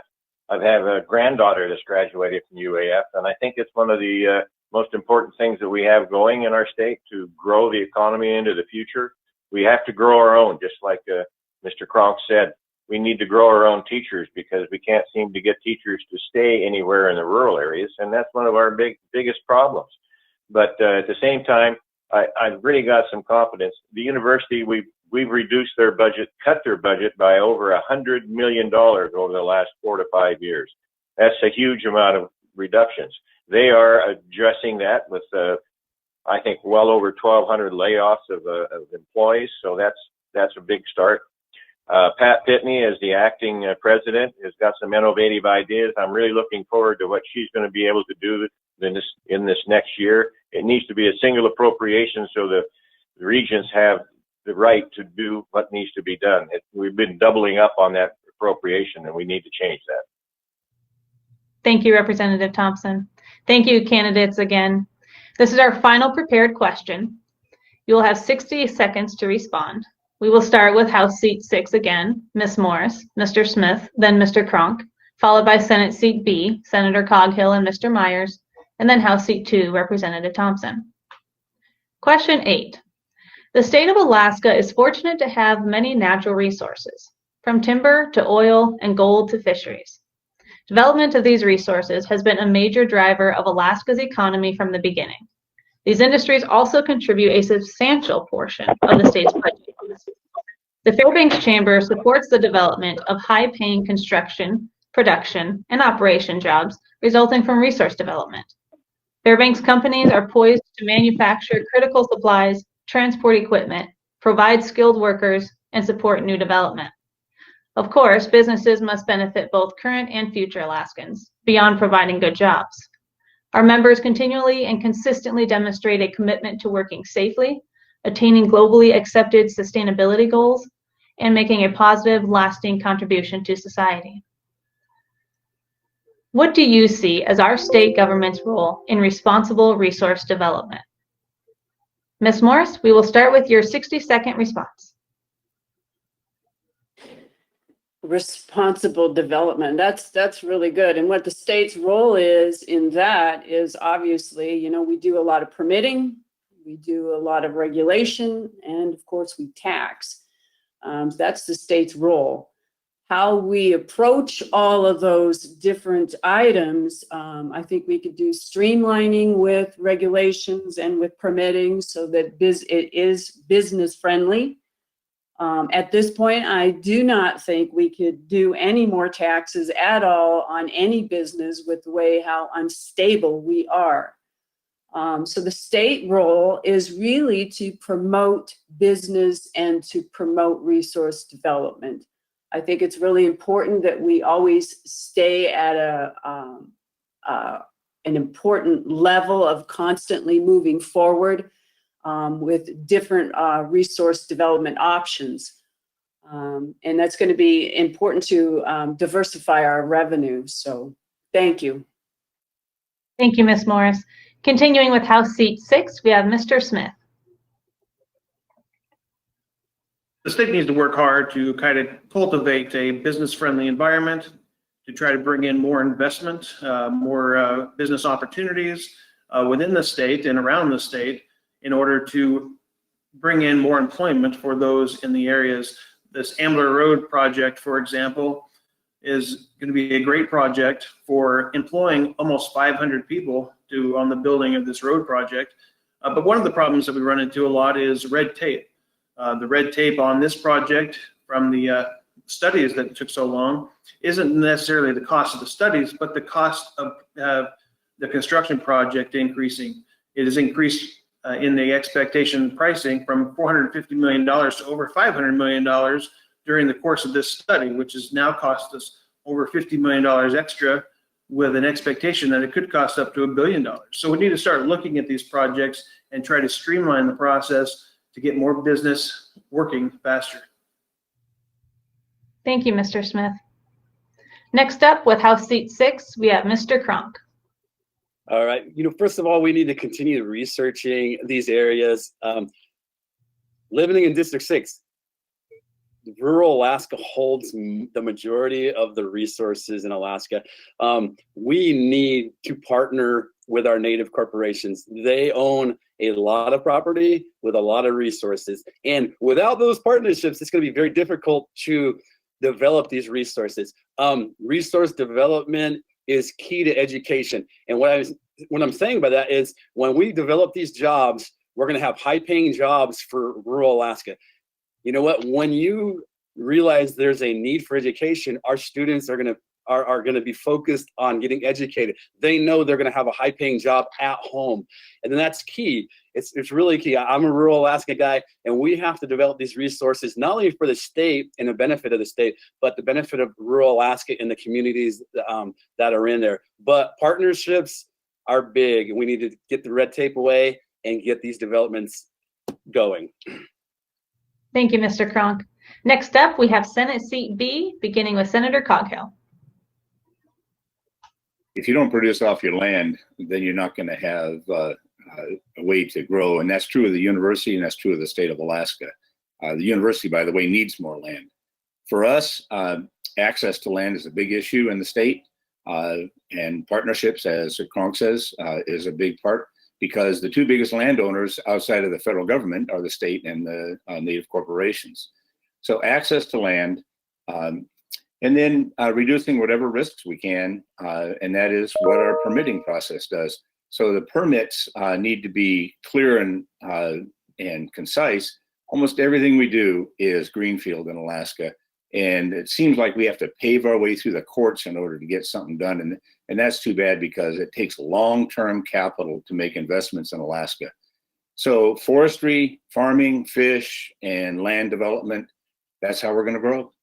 I have a granddaughter that's graduated from UAF, and I think it's one of the most important things that we have going in our state to grow the economy into the future. We have to grow our own, just like Mr. Kronk said. We need to grow our own teachers because we can't seem to get teachers to stay anywhere in the rural areas, and that's one of our biggest problems. But at the same time, I've really got some confidence. The university, we've reduced their budget, cut their budget by over $100 million over the last 4 to 5 years. That's a huge amount of reductions. They are addressing that with, I think, well over 1,200 layoffs of employees. So that's a big start. Pat Pitney, as the acting president, has got some innovative ideas. I'm really looking forward to what she's going to be able to do in this next year. It needs to be a single appropriation so the regions have the right to do what needs to be done. We've been doubling up on that appropriation, and we need to change that. Thank you, Representative Thompson. Thank you, candidates, again. This is our final prepared question. You will have 60 seconds to respond. We will start with House Seat 6 again, Ms. Morris, Mr. Smith, then Mr. Cronk, followed by Senate Seat B, Senator Coghill and Mr. Myers, and then House Seat 2, Representative Thompson. Question 8. The state of Alaska is fortunate to have many natural resources, from timber to oil and gold to fisheries. Development of these resources has been a major driver of Alaska's economy from the beginning. These industries also contribute a substantial portion of the state's budget. The Fairbanks Chamber supports the development of high-paying construction, production, and operation jobs resulting from resource development. Fairbanks companies are poised to manufacture critical supplies, transport equipment, provide skilled workers, and support new development. Of course, businesses must benefit both current and future Alaskans, beyond providing good jobs. Our members continually and consistently demonstrate a commitment to working safely, attaining globally accepted sustainability goals, and making a positive, lasting contribution to society. What do you see as our state government's role in responsible resource development? Ms. Morris, we will start with your 60-second response. Responsible development. That's really good. And what the state's role is in that is obviously, you know, we do a lot of permitting, we do a lot of regulation, and of course we tax. That's the state's role. How we approach all of those different items, I think we could do streamlining with regulations and with permitting so that it is business friendly. At this point, I do not think we could do any more taxes at all on any business with the way how unstable we are. So the state role is really to promote business and to promote resource development. I think it's really important that we always stay at an important level of constantly moving forward with different resource development options. And that's going to be important to diversify our revenue. So thank you. Thank you, Ms. Morris. Continuing with House Seat 6, we have Mr. Smith. The state needs to work hard to kind of cultivate a business-friendly environment, to try to bring in more investment, more business opportunities within the state and around the state in order to bring in more employment for those in the areas. This Ambler Road project, for example, is going to be a great project for employing almost 500 people on the building of this road project. But one of the problems that we run into a lot is red tape. The red tape on this project from the studies that took so long isn't necessarily the cost of the studies, but the cost of the construction project increasing. It has increased in the expectation pricing from $450 million to over $500 million during the course of this study, which has now cost us over $50 million extra, with an expectation that it could cost up to $1 billion. So we need to start looking at these projects and try to streamline the process to get more business working faster. Thank you, Mr. Smith. Next up with House Seat 6, we have Mr. Cronk. All right. First of all, we need to continue researching these areas. Living in District 6, rural Alaska holds the majority of the resources in Alaska. We need to partner with our native corporations. They own a lot of property with a lot of resources. And without those partnerships, it's going to be very difficult to develop these resources. Resource development is key to education. And what I'm saying by that is when we develop these jobs, we're going to have high-paying jobs for rural Alaska. You know what? When you realize there's a need for education, our students are going to be focused on getting educated. They know they're going to have a high-paying job at home, and then that's key. It's really key. I'm a rural Alaska guy, and we have to develop these resources not only for the state and the benefit of the state, but the benefit of rural Alaska and the communities that are in there. But partnerships are big, and we need to get the red tape away and get these developments going. Thank you, Mr. Cronk. Next up, we have Senate Seat B, beginning with Senator Coghill. If you don't produce off your land, then you're not going to have a way to grow. And that's true of the university, and that's true of the state of Alaska. The university, by the way, needs more land. For us, access to land is a big issue in the state, and partnerships, as Kronk says, is a big part, because the two biggest landowners outside of the federal government are the state and the native corporations. So access to land, and then reducing whatever risks we can, and that is what our permitting process does. So the permits need to be clear and concise. Almost everything we do is greenfield in Alaska, and it seems like we have to pave our way through the courts in order to get something done, and that's too bad, because it takes long-term capital to make investments in Alaska. So forestry, farming, fish, and land development, that's how we're going to grow.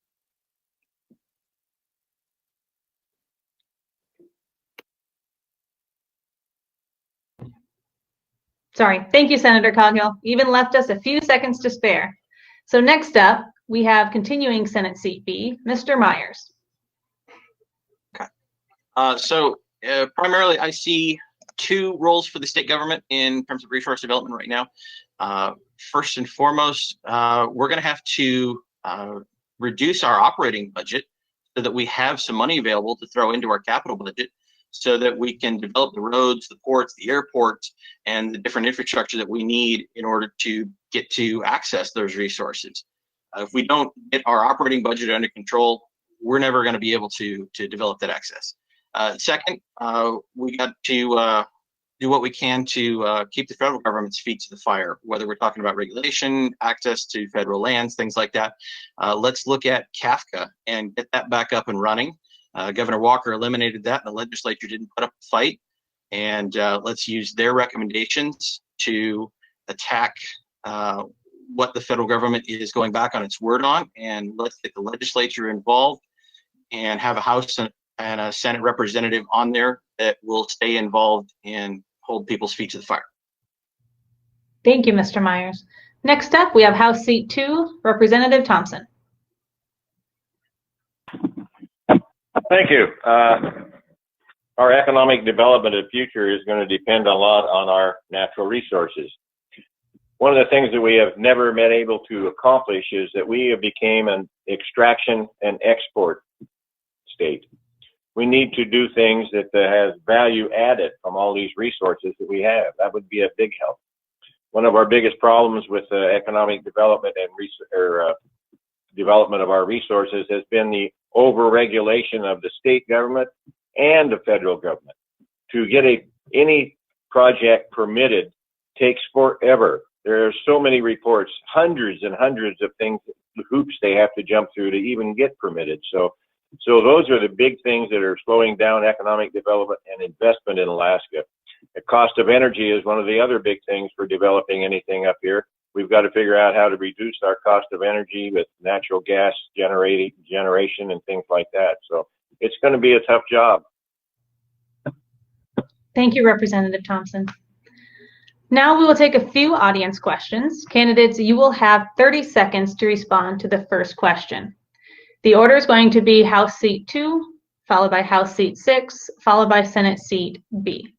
Sorry. Thank you, Senator Coghill. You even left us a few seconds to spare. So next up, we have continuing Senate Seat B, Mr. Myers. Okay. Primarily, I see two roles for the state government in terms of resource development right now. First and foremost, we're going to have to reduce our operating budget so that we have some money available to throw into our capital budget, so that we can develop the roads, the ports, the airports, and the different infrastructure that we need in order to get to access those resources. If we don't get our operating budget under control, we're never going to be able to develop that access. Second, we got to do what we can to keep the federal government's feet to the fire, whether we're talking about regulation, access to federal lands, things like that. Let's look at CAFCA and get that back up and running. Governor Walker eliminated that, and the legislature didn't put up a fight. And let's use their recommendations to attack what the federal government is going back on its word on. And let's get the legislature involved and have a House and a Senate representative on there that will stay involved and hold people's feet to the fire. Thank you, Mr. Myers. Next up, we have House Seat 2, Representative Thompson. Thank you. Our economic development of the future is going to depend a lot on our natural resources. One of the things that we have never been able to accomplish is that we have become an extraction and export state. We need to do things that has value added from all these resources that we have. That would be a big help. One of our biggest problems with economic development and development of our resources has been the over-regulation of the state government and the federal government. To get any project permitted takes forever. There are so many reports, hundreds and hundreds of things, hoops they have to jump through to even get permitted. So those are the big things that are slowing down economic development and investment in Alaska. The cost of energy is one of the other big things for developing anything up here. We've got to figure out how to reduce our cost of energy with natural gas generation and things like that. So it's going to be a tough job. Thank you, Representative Thompson. Now we will take a few audience questions. Candidates, you will have 30 seconds to respond to the first question. The order is going to be House Seat 2, followed by House Seat 6, followed by Senate Seat B.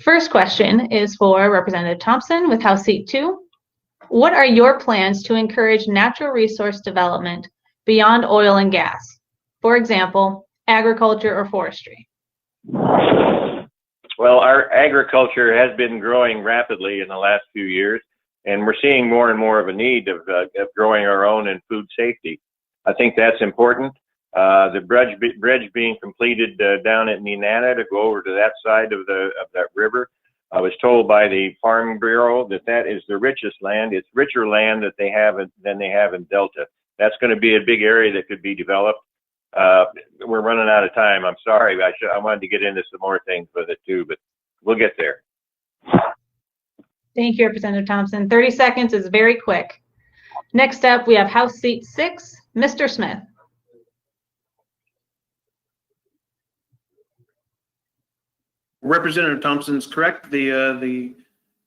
First question is for Representative Thompson with House Seat 2. What are your plans to encourage natural resource development beyond oil and gas? For example, agriculture or forestry? Well, our agriculture has been growing rapidly in the last few years, and we're seeing more and more of a need of growing our own and food safety. I think that's important. The bridge being completed down at Nenana to go over to that side of that river. I was told by the Farm Bureau that is the richest land. It's richer land that they have than they have in Delta. That's going to be a big area that could be developed. We're running out of time. I'm sorry. I wanted to get into some more things with it too, but we'll get there. Thank you, Representative Thompson. 30 seconds is very quick. Next up, we have House Seat 6, Mr. Smith. Representative Thompson's correct. The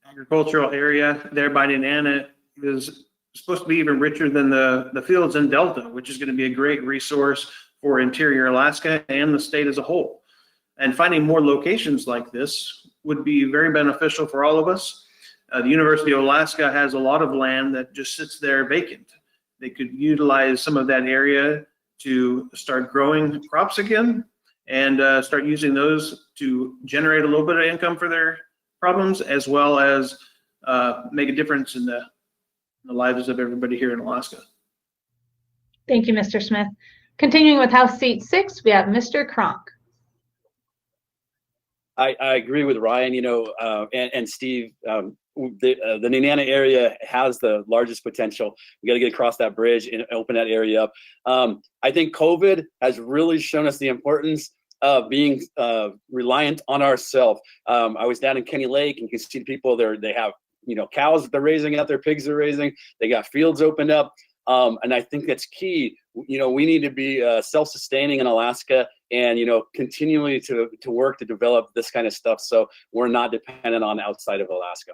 agricultural area there by Nenana is supposed to be even richer than the fields in Delta, which is going to be a great resource for interior Alaska and the state as a whole. And finding more locations like this would be very beneficial for all of us. The University of Alaska has a lot of land that just sits there vacant. They could utilize some of that area to start growing crops again and start using those to generate a little bit of income for their problems, as well as make a difference in the lives of everybody here in Alaska. Thank you, Mr. Smith. Continuing with House Seat 6, we have Mr. Kronk. I agree with Ryan, and Steve. The Nenana area has the largest potential. We got to get across that bridge and open that area up. I think COVID has really shown us the importance of being reliant on ourselves. I was down in Kenny Lake, and you can see the people there. They have cows that they're raising out there, pigs they're raising. They got fields opened up, and I think that's key. We need to be self-sustaining in Alaska, and continually to work to develop this kind of stuff, so we're not dependent on outside of Alaska.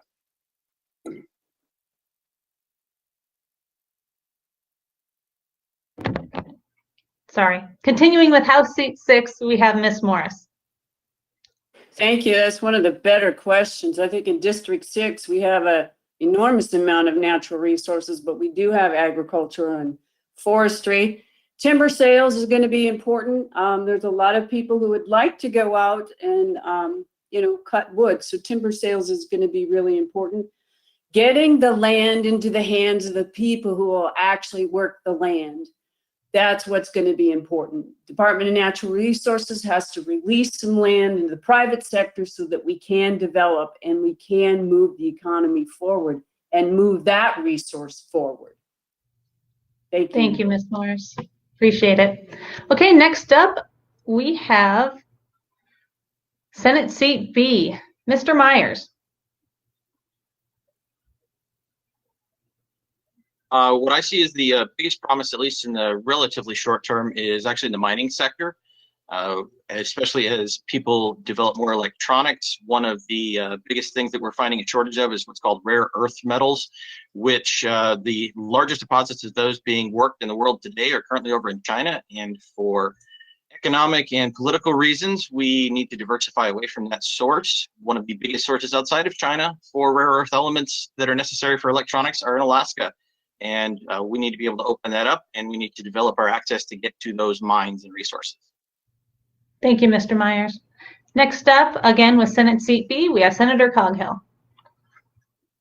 Sorry. Continuing with House Seat 6, we have Ms. Morris. Thank you. That's one of the better questions. I think in District 6, we have an enormous amount of natural resources, but we do have agriculture and forestry. Timber sales is going to be important. There's a lot of people who would like to go out and, cut wood. So timber sales is going to be really important. Getting the land into the hands of the people who will actually work the land. That's what's going to be important. Department of Natural Resources has to release some land into the private sector so that we can develop and we can move the economy forward and move that resource forward. Thank you. Thank you, Ms. Morris. Appreciate it. Okay, next up, we have Senate Seat B, Mr. Myers. What I see is the biggest promise, at least in the relatively short term, is actually in the mining sector, especially as people develop more electronics. One of the biggest things that we're finding a shortage of is what's called rare earth metals, which the largest deposits of those being worked in the world today are currently over in China. And for economic and political reasons, we need to diversify away from that source. One of the biggest sources outside of China for rare earth elements that are necessary for electronics are in Alaska. And we need to be able to open that up, and we need to develop our access to get to those mines and resources. Thank you, Mr. Myers. Next up, again with Senate Seat B, we have Senator Coghill.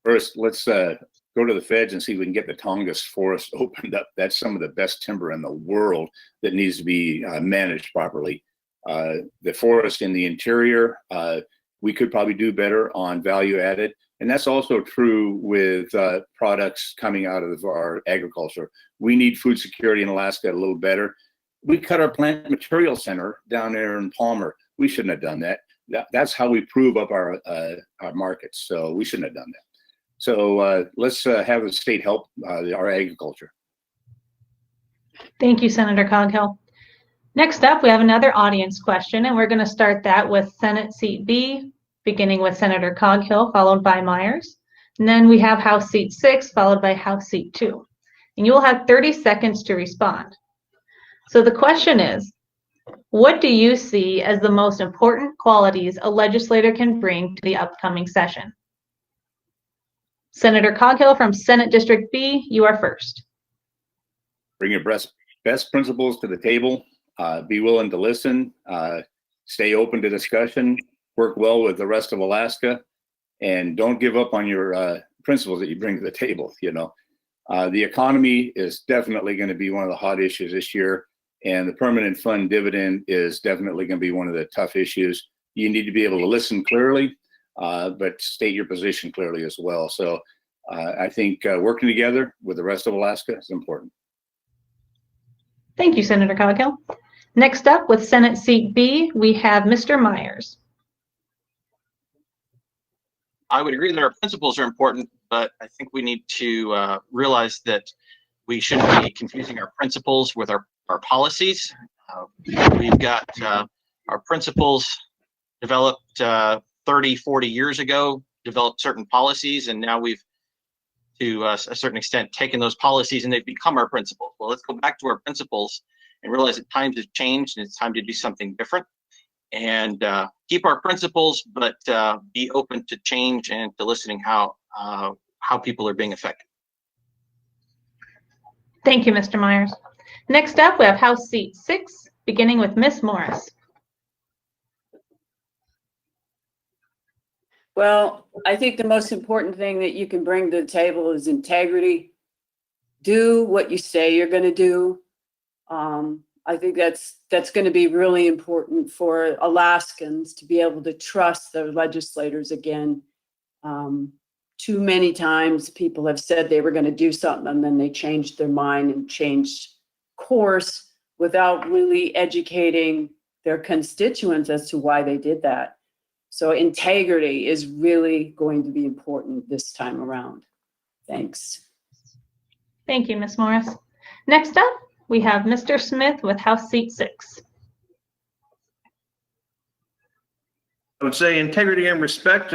First, let's go to the feds and see if we can get the Tongass forest opened up. That's some of the best timber in the world that needs to be managed properly. The forest in the interior, we could probably do better on value added. And that's also true with products coming out of our agriculture. We need food security in Alaska a little better. We cut our plant material center down there in Palmer. We shouldn't have done that. That's how we prove up our markets. So we shouldn't have done that. So let's have the state help our agriculture. Thank you, Senator Coghill. Next up, we have another audience question, and we're going to start that with Senate Seat B, beginning with Senator Coghill, followed by Myers. And then we have House Seat 6, followed by House Seat 2. And you will have 30 seconds to respond. So the question is, what do you see as the most important qualities a legislator can bring to the upcoming session? Senator Coghill from Senate District B, you are first. Bring your best principles to the table. Be willing to listen. Stay open to discussion. Work well with the rest of Alaska, and don't give up on your principles that you bring to the table. The economy is definitely going to be one of the hot issues this year, and the permanent fund dividend is definitely going to be one of the tough issues. You need to be able to listen clearly, but state your position clearly as well. So I think working together with the rest of Alaska is important. Thank you, Senator Coghill. Next up, with Senate Seat B, we have Mr. Myers. I would agree that our principles are important, but I think we need to realize that we shouldn't be confusing our principles with our policies. We've got our principles developed 30, 40 years ago, developed certain policies, and now we've, to a certain extent, taken those policies and they've become our principles. Well, let's go back to our principles and realize that times have changed and it's time to do something different. and keep our principles, but be open to change and to listening how people are being affected. Thank you, Mr. Myers. Next up, we have House Seat 6, beginning with Ms. Morris. Well, I think the most important thing that you can bring to the table is integrity. Do what you say you're going to do. I think that's going to be really important for Alaskans to be able to trust their legislators again. Too many times people have said they were going to do something and then they changed their mind and changed course without really educating their constituents as to why they did that. So integrity is really going to be important this time around. Thanks. Thank you, Ms. Morris. Next up, we have Mr. Smith with House Seat 6. I would say integrity and respect.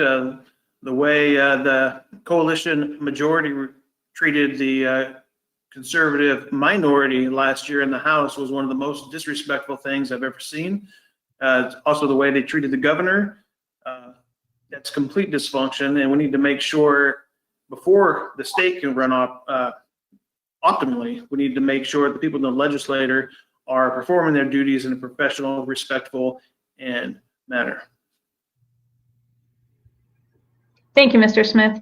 The way the coalition majority treated the conservative minority last year in the House was one of the most disrespectful things I've ever seen. Also, the way they treated the governor, that's complete dysfunction, and we need to make sure before the state can run optimally, we need to make sure the people in the legislature are performing their duties in a professional, respectful, and manner. Thank you, Mr. Smith.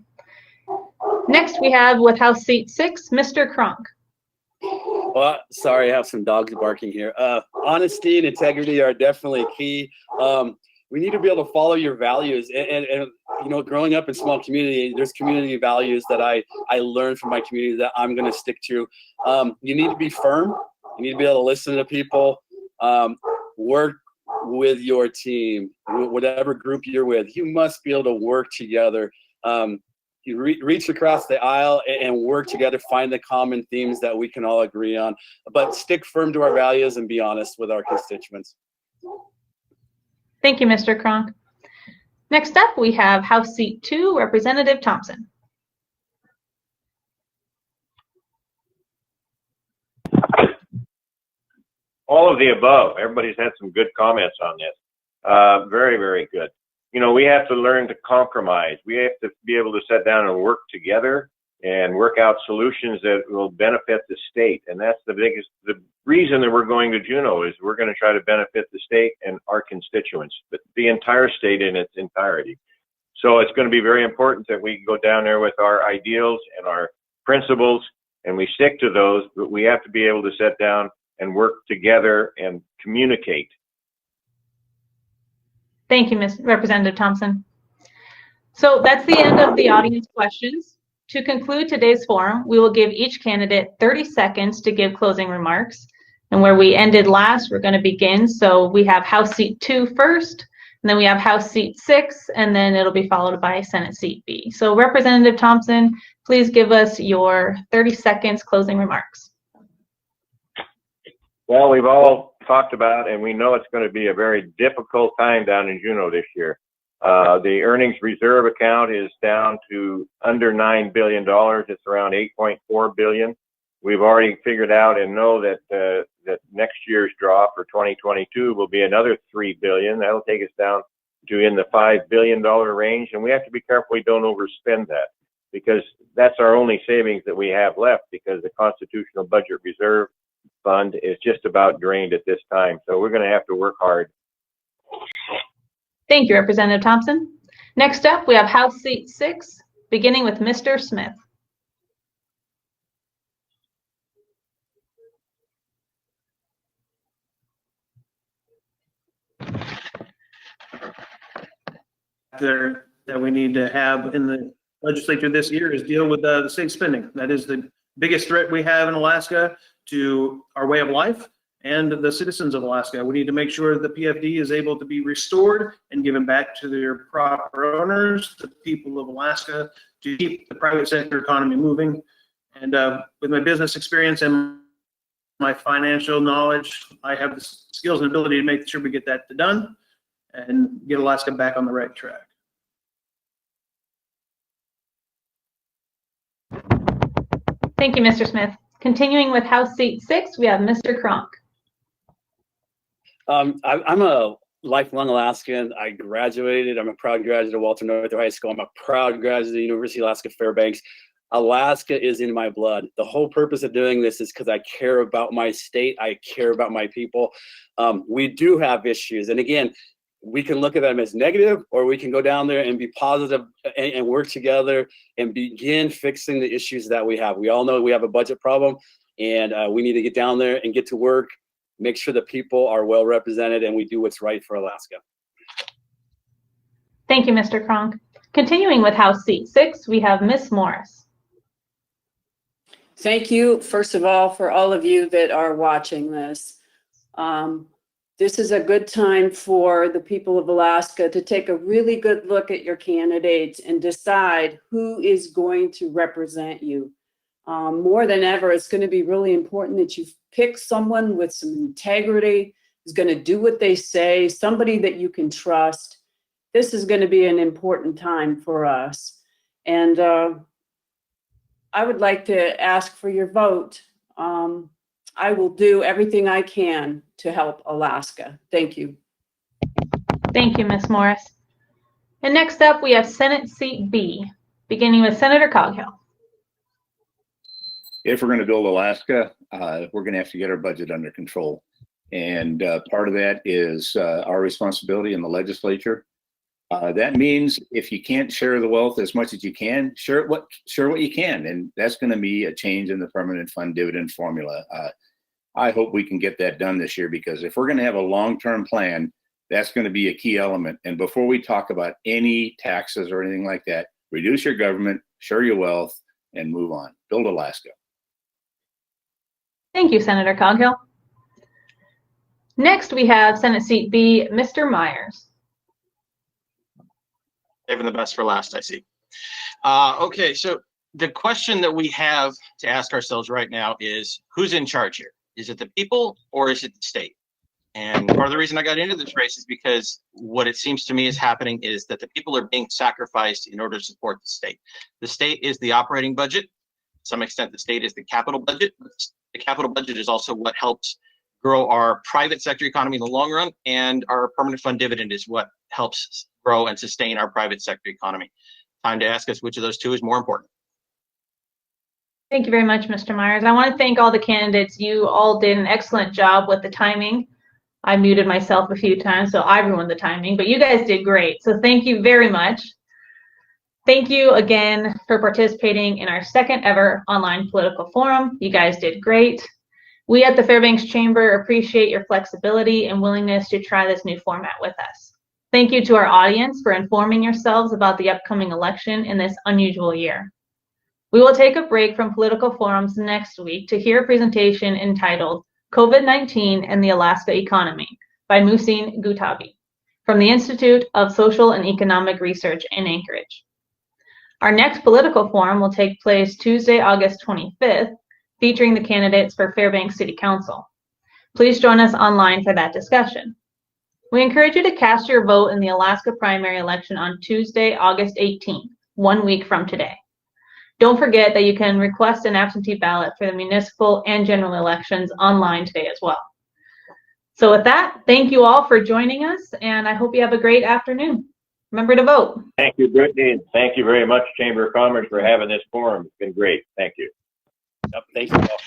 Next, we have with House Seat 6, Mr. Kronk. Well, sorry, I have some dogs barking here. Honesty and integrity are definitely key. We need to be able to follow your values. And you know, growing up in small community, there's community values that I learned from my community that I'm going to stick to. You need to be firm. You need to be able to listen to people. Work with your team, whatever group you're with. You must be able to work together. You reach across the aisle and work together, find the common themes that we can all agree on, but stick firm to our values and be honest with our constituents. Thank you, Mr. Kronk. Next up, we have House Seat 2, Representative Thompson. All of the above. Everybody's had some good comments on this. Very, very good. You know, we have to learn to compromise. We have to be able to sit down and work together and work out solutions that will benefit the state. And that's the reason that we're going to Juneau is we're going to try to benefit the state and our constituents, but the entire state in its entirety. So it's going to be very important that we go down there with our ideals and our principles and we stick to those, but we have to be able to sit down and work together and communicate. Thank you, Representative Thompson. So that's the end of the audience questions. To conclude today's forum, we will give each candidate 30 seconds to give closing remarks. And where we ended last, we're going to begin. So we have House Seat 2 first, and then we have House Seat 6, and then it'll be followed by Senate Seat B. So Representative Thompson, please give us your 30 seconds closing remarks. Well, we've all talked about, and we know it's going to be a very difficult time down in Juneau this year. The earnings reserve account is down to under $9 billion. It's around $8.4 billion. We've already figured out and know that that next year's draw for 2022 will be another $3 billion. That'll take us down to in the $5 billion range, and we have to be careful we don't overspend that because that's our only savings that we have left because the Constitutional Budget Reserve Fund is just about drained at this time. So we're going to have to work hard. Thank you, Representative Thompson. Next up, we have House Seat 6, beginning with Mr. Smith. That we need to have in the legislature this year is deal with the state spending. That is the biggest threat we have in Alaska to our way of life and the citizens of Alaska. We need to make sure the PFD is able to be restored and given back to their proper owners, the people of Alaska, to keep the private sector economy moving. And with my business experience and my financial knowledge, I have the skills and ability to make sure we get that done and get Alaska back on the right track. Thank you, Mr. Smith. Continuing with House Seat 6, we have Mr. Kronk. I'm a lifelong Alaskan. I graduated. I'm a proud graduate of Walter Northern High School. I'm a proud graduate of the University of Alaska Fairbanks. Alaska is in my blood. The whole purpose of doing this is because I care about my state. I care about my people. We do have issues. And again, we can look at them as negative, or we can go down there and be positive and work together and begin fixing the issues that we have. We all know we have a budget problem, and we need to get down there and get to work, make sure the people are well represented, and we do what's right for Alaska. Thank you, Mr. Cronk. Continuing with House Seat 6, we have Ms. Morris. Thank you, first of all, for all of you that are watching this. This is a good time for the people of Alaska to take a really good look at your candidates and decide who is going to represent you. More than ever, it's going to be really important that you pick someone with some integrity, who's going to do what they say, somebody that you can trust. This is going to be an important time for us. And I would like to ask for your vote. I will do everything I can to help Alaska. Thank you. Thank you, Ms. Morris. And next up, we have Senate Seat B, beginning with Senator Coghill. If we're going to build Alaska, we're going to have to get our budget under control. And part of that is our responsibility in the legislature. That means if you can't share the wealth as much as you can, share what you can. And that's going to be a change in the permanent fund dividend formula. I hope we can get that done this year, because if we're going to have a long-term plan, that's going to be a key element. And before we talk about any taxes or anything like that, reduce your government, share your wealth, and move on. Build Alaska. Thank you, Senator Coghill. Next, we have Senate Seat B, Mr. Myers. Saving the best for last, I see. Okay, so the question that we have to ask ourselves right now is, who's in charge here? Is it the people, or is it the state? And part of the reason I got into this race is because what it seems to me is happening is that the people are being sacrificed in order to support the state. The state is the operating budget. To some extent, the state is the capital budget. The capital budget is also what helps grow our private sector economy in the long run, and our permanent fund dividend is what helps grow and sustain our private sector economy. Time to ask us which of those two is more important. Thank you very much, Mr. Myers. I want to thank all the candidates. You all did an excellent job with the timing. I muted myself a few times, so I ruined the timing, but you guys did great. So thank you very much. Thank you again for participating in our second ever online political forum. You guys did great. We at the Fairbanks Chamber appreciate your flexibility and willingness to try this new format with us. Thank you to our audience for informing yourselves about the upcoming election in this unusual year. We will take a break from political forums next week to hear a presentation entitled COVID-19 and the Alaska Economy by Muhsin Gutabi from the Institute of Social and Economic Research in Anchorage. Our next political forum will take place Tuesday, August 25th, featuring the candidates for Fairbanks City Council. Please join us online for that discussion. We encourage you to cast your vote in the Alaska primary election on Tuesday, August 18th, 1 week from today. Don't forget that you can request an absentee ballot for the municipal and general elections online today as well. So with that, thank you all for joining us, and I hope you have a great afternoon. Remember to vote. Thank you, Brittany, and thank you very much, Chamber of Commerce, for having this forum. It's been great. Thank you. Yep, thank you all.